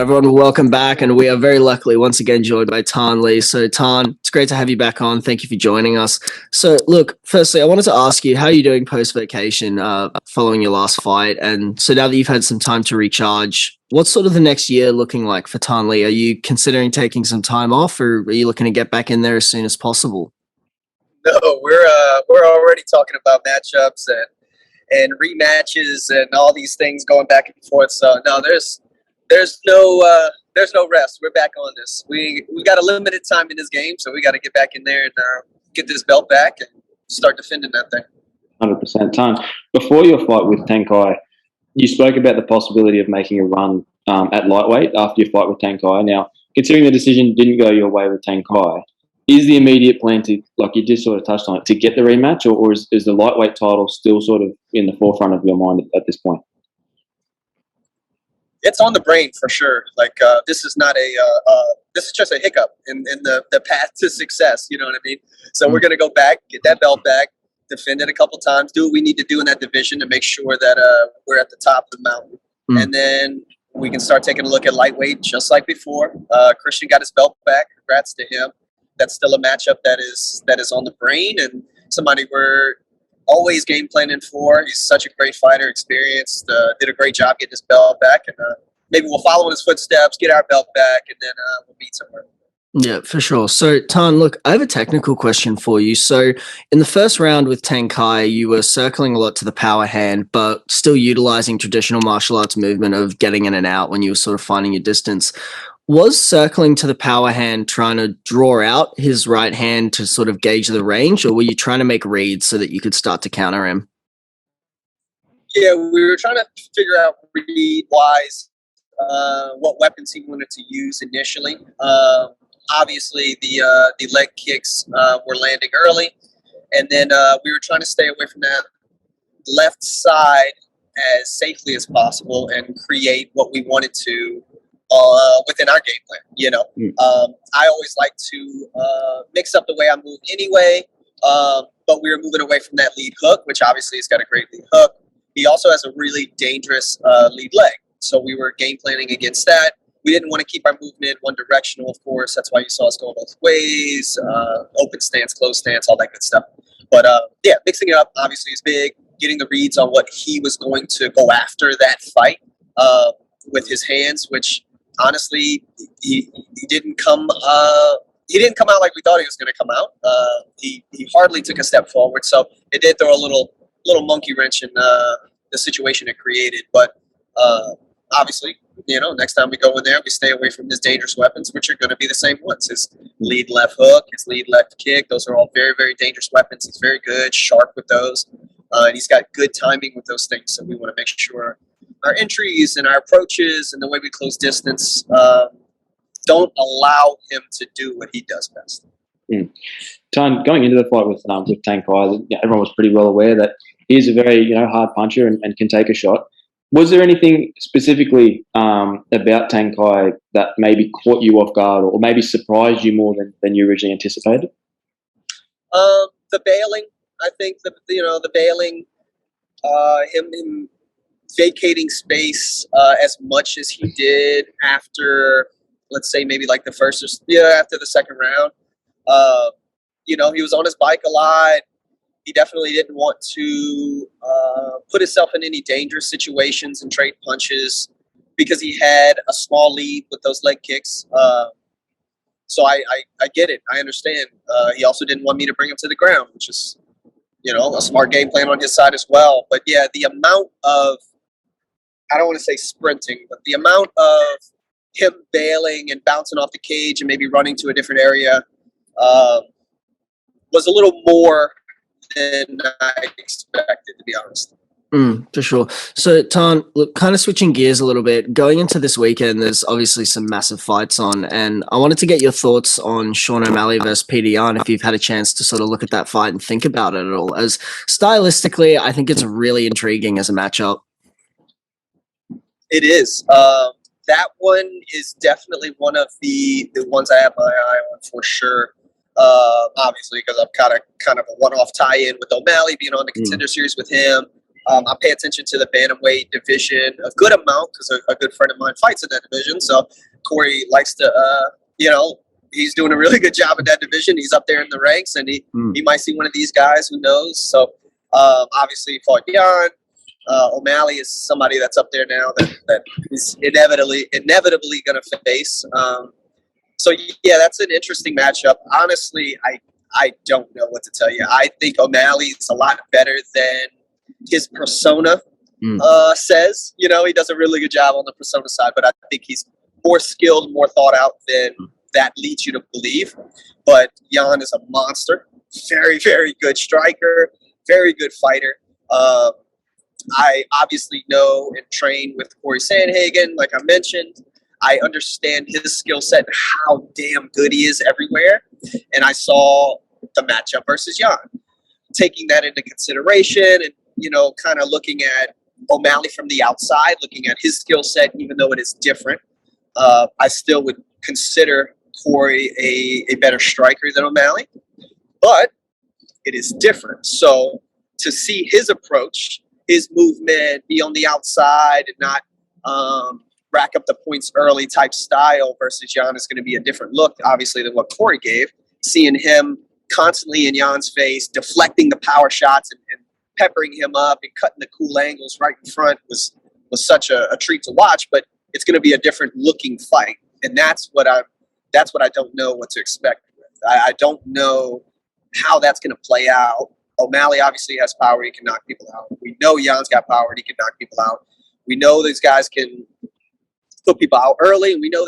everyone. Welcome back, and we are very luckily once again joined by Tan Lee. So, Tan, it's great to have you back on. Thank you for joining us. So, look, firstly, I wanted to ask you, how are you doing post-vacation following your last fight? And so now that you've had some time to recharge, what's sort of the next year looking like for Tan Lee? Are you considering taking some time off, or are you looking to get back in there as soon as possible? No, we're already talking about matchups and rematches and all these things going back and forth. So no, there's no rest. We're back on this. We got a limited time in this game, so we got to get back in there and get this belt back and start defending that thing. 100%. Tan, before your fight with Tang, you spoke about the possibility of making a run at lightweight after your fight with Tang. Now, considering the decision didn't go your way with Tang, is the immediate plan to, like you just sort of touched on it, to get the rematch, or is the lightweight title still sort of in the forefront of your mind at this point? It's on the brain for sure. Like this is not this is just a hiccup in the path to success. You know what I mean? So we're gonna go back, get that belt back, defend it a couple times, do what we need to do in that division to make sure that we're at the top of the mountain, and then we can start taking a look at lightweight just like before. Christian got his belt back. Congrats to him. That's still a matchup that is on the brain and somebody we're always game planning for. He's such a great fighter, experienced, did a great job getting his belt back, and maybe we'll follow in his footsteps, get our belt back, and then we'll meet somewhere. Yeah, for sure. So, Tan, look, I have a technical question for you. So, in the first round with Tang, you were circling a lot to the power hand, but still utilizing traditional martial arts movement of getting in and out when you were sort of finding your distance. Was circling to the power hand trying to draw out his right hand to sort of gauge the range, or were you trying to make reads so that you could start to counter him? Yeah, we were trying to figure out read-wise what weapons he wanted to use initially. Obviously, the leg kicks were landing early, and then we were trying to stay away from that left side as safely as possible and create what we wanted to within our game plan. You know, I always like to mix up the way I move anyway, but we were moving away from that lead hook, which obviously has got a great lead hook. He also has a really dangerous lead leg, so we were game planning against that. We didn't want to keep our movement one directional, of course. That's why you saw us going both ways, open stance, closed stance, all that good stuff. But yeah, mixing it up obviously is big. Getting the reads on what he was going to go after that fight with his hands, which honestly he didn't come out like we thought he was going to come out. He hardly took a step forward, so it did throw a little monkey wrench in the situation it created. But obviously, you know, next time we go in there, we stay away from his dangerous weapons, which are going to be the same ones. His lead left hook, his lead left kick, those are all very, very dangerous weapons. He's very good, sharp with those, and he's got good timing with those things. So we want to make sure our entries and our approaches and the way we close distance don't allow him to do what he does best. Tan, going into the fight with Tang, everyone was pretty well aware that he's a very hard puncher and can take a shot. Was there anything specifically about Tang that maybe caught you off guard or maybe surprised you more than you originally anticipated? The bailing, I think the bailing, him vacating space as much as he did after, let's say maybe like the first after the second round. He was on his bike a lot. He definitely didn't want to put himself in any dangerous situations and trade punches because he had a small lead with those leg kicks. So I get it. I understand. He also didn't want me to bring him to the ground, which is, a smart game plan on his side as well. But yeah, the amount of, I don't want to say sprinting, but the amount of him bailing and bouncing off the cage and maybe running to a different area was a little more than I expected, to be honest. For sure. So, Tan, look, kind of switching gears a little bit, going into this weekend, there's obviously some massive fights on, and I wanted to get your thoughts on Sean O'Malley versus PDR, and if you've had a chance to sort of look at that fight and think about it at all. As stylistically, I think it's really intriguing as a matchup. It is. That one is definitely one of the ones I have my eye on for sure. Obviously, because I'm kind of a one-off tie-in with O'Malley, being on the Contender Series with him. I pay attention to the bantamweight division a good amount because a good friend of mine fights in that division. So Cory likes to, he's doing a really good job in that division. He's up there in the ranks, and he might see one of these guys. Who knows? So obviously he fought Jan. O'Malley is somebody that's up there now that he's inevitably going to face. So yeah, that's an interesting matchup. Honestly, I don't know what to tell you. I think O'Malley's a lot better than his persona says. He does a really good job on the persona side, but I think he's more skilled, more thought out than that leads you to believe. But Jan is a monster. Very, very good striker. Very good fighter. I obviously know and train with Cory Sandhagen, like I mentioned. I understand his skill set and how damn good he is everywhere. And I saw the matchup versus Jan. Taking that into consideration and, kind of looking at O'Malley from the outside, looking at his skill set, even though it is different, I still would consider Cory a better striker than O'Malley. But it is different. So to see his approach, his movement, be on the outside and not rack up the points early type style versus Jan is going to be a different look, obviously, than what Cory gave. Seeing him constantly in Jan's face, deflecting the power shots and peppering him up and cutting the cool angles right in front was such a treat to watch. But it's going to be a different looking fight, and that's what I don't know what to expect with. I don't know how that's going to play out. O'Malley obviously has power; he can knock people out. We know Jan's got power; and he can knock people out. We know these guys can put people out early, and we know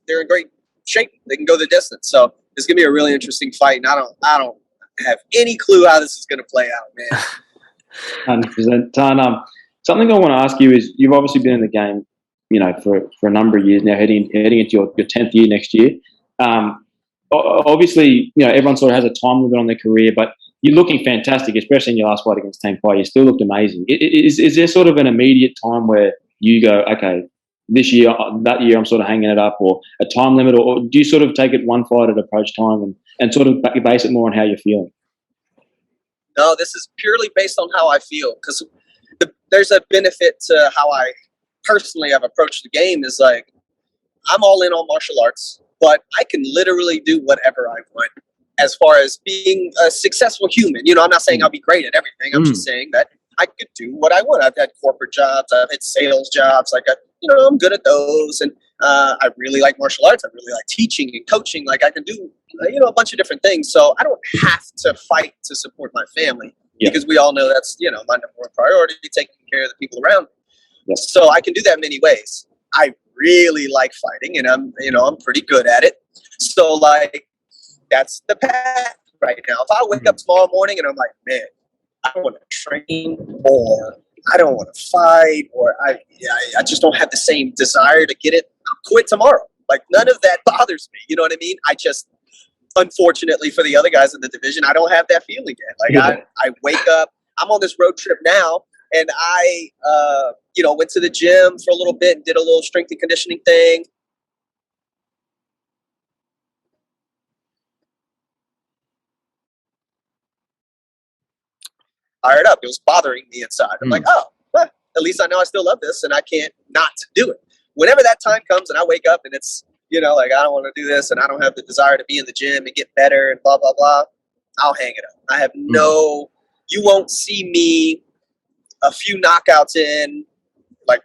they're in great shape. They can go the distance. So it's gonna be a really interesting fight, and I don't have any clue how this is gonna play out, man. 100%. Tan, something I want to ask you is you've obviously been in the game, for a number of years now, heading into your 10th year next year. Obviously, everyone sort of has a time limit on their career, but you're looking fantastic, especially in your last fight against Tang. You still looked amazing. Is there sort of an immediate time where you go, okay, that year I'm sort of hanging it up, or a time limit, or do you sort of take it one fight at approach time and sort of base it more on how you're feeling? No, this is purely based on how I feel, because there's a benefit to how I personally have approached the game. Is like, I'm all in on martial arts, but I can literally do whatever I want as far as being a successful human. I'm not saying I'll be great at everything. I'm just saying that I could do what I want. I've had corporate jobs. I've had sales jobs. I'm good at those. And I really like martial arts. I really like teaching and coaching. I can do, a bunch of different things. So I don't have to fight to support my family because we all know that's, my number one priority, taking care of the people around me. Yeah. So I can do that many ways. I really like fighting, and I'm pretty good at it. So that's the path right now. If I wake up tomorrow morning and I'm like, man, I don't want to train, or I don't want to fight, or I just don't have the same desire to get it, I'll quit tomorrow. None of that bothers me. You know what I mean? I just, unfortunately for the other guys in the division, I don't have that feeling yet. I wake up, I'm on this road trip now, and I, went to the gym for a little bit and did a little strength and conditioning thing. Fired up. It was bothering me inside. I'm like, oh, well, at least I know I still love this, and I can't not do it. Whenever that time comes and I wake up and it's, I don't want to do this and I don't have the desire to be in the gym and get better and blah, blah, blah, I'll hang it up. I have you won't see me a few knockouts in,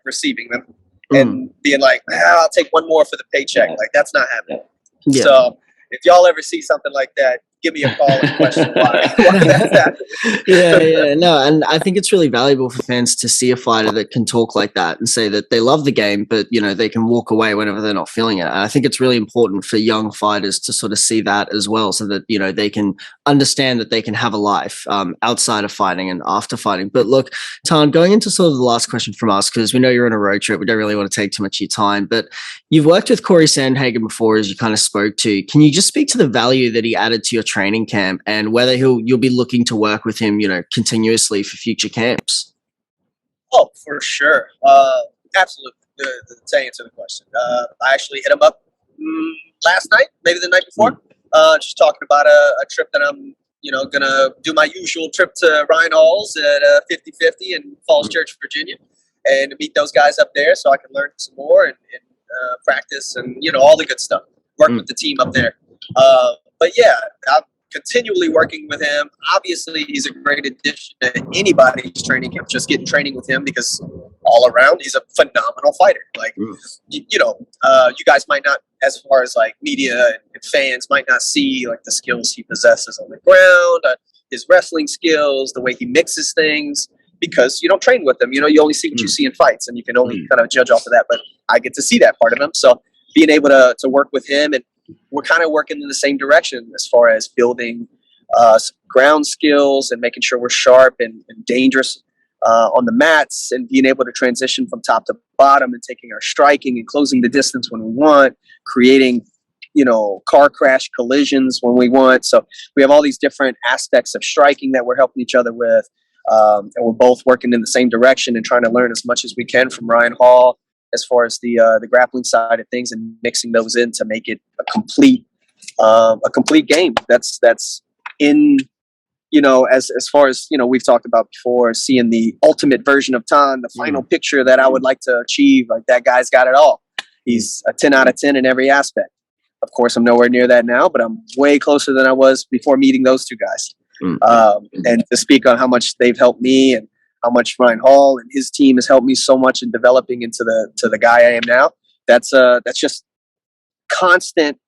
receiving them and being like, I'll take one more for the paycheck. That's not happening. Yeah. So if y'all ever see something like that, give me a call and question why that's happening. Yeah. No, and I think it's really valuable for fans to see a fighter that can talk like that and say that they love the game, but, they can walk away whenever they're not feeling it. And I think it's really important for young fighters to sort of see that as well, so that, they can understand that they can have a life outside of fighting and after fighting. But look, Tan, going into sort of the last question from us, because we know you're on a road trip, we don't really want to take too much of your time, but you've worked with Cory Sandhagen before, as you kind of spoke to. Can you just speak to the value that he added to your training camp and whether you'll be looking to work with him, continuously for future camps? Oh, for sure. Absolutely. To answer the question, I actually hit him up last night, maybe the night before, just talking about a trip that I'm gonna do my usual trip to Ryan Hall's at 50/50 in Falls Church, Virginia, and meet those guys up there so I can learn some more and practice and all the good stuff. Work with the team up there. But yeah, I'm continually working with him. Obviously, he's a great addition to anybody's training camp. Just getting training with him because all around he's a phenomenal fighter. Like you guys might not, as far as like media and fans, might not see like the skills he possesses on the ground, his wrestling skills, the way he mixes things. Because you don't train with him, you only see what you see in fights, and you can only kind of judge off of that. But I get to see that part of him, so being able to work with him, and we're kind of working in the same direction as far as building some ground skills and making sure we're sharp and dangerous on the mats, and being able to transition from top to bottom and taking our striking and closing the distance when we want, creating car crash collisions when we want. So we have all these different aspects of striking that we're helping each other with. And we're both working in the same direction and trying to learn as much as we can from Ryan Hall as far as the grappling side of things, and mixing those in to make it a complete game. That's in as far as we've talked about before, seeing the ultimate version of Tang, the final picture that I would like to achieve. Like, that guy's got it all. He's a 10 out of 10 in every aspect. Of course, I'm nowhere near that now, but I'm way closer than I was before meeting those two guys. And to speak on how much they've helped me and how much Ryan Hall and his team has helped me so much in developing into the guy I am now. That's just constant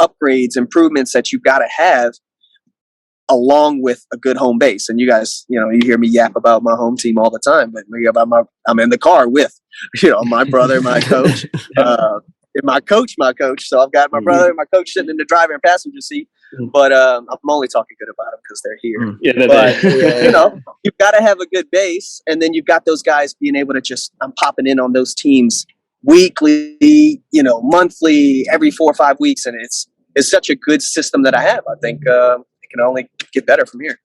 upgrades, improvements that you've got to have, along with a good home base. And you guys, you hear me yap about my home team all the time, but I'm in the car with, my brother, my coach, and my coach. So I've got my brother and my coach sitting in the driver and passenger seat. But I'm only talking good about them because they're here. You've got to have a good base, and then you've got those guys being able to I'm popping in on those teams weekly, monthly, every 4 or 5 weeks, and it's such a good system that I have. I think it can only get better from here.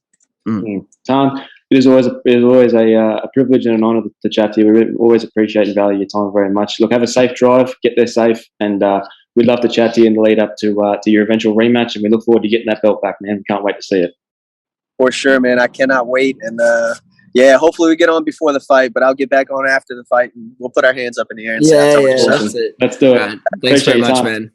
Tang, it is always a privilege and an honour to chat to you. We always appreciate and value your time very much. Look, have a safe drive, get there safe, and we'd love to chat to you in the lead up to your eventual rematch, and we look forward to getting that belt back, man. We can't wait to see it. For sure, man. I cannot wait. And hopefully we get on before the fight, but I'll get back on after the fight, and we'll put our hands up in the air and that's it. Let's do it. Right. Thanks very much, man.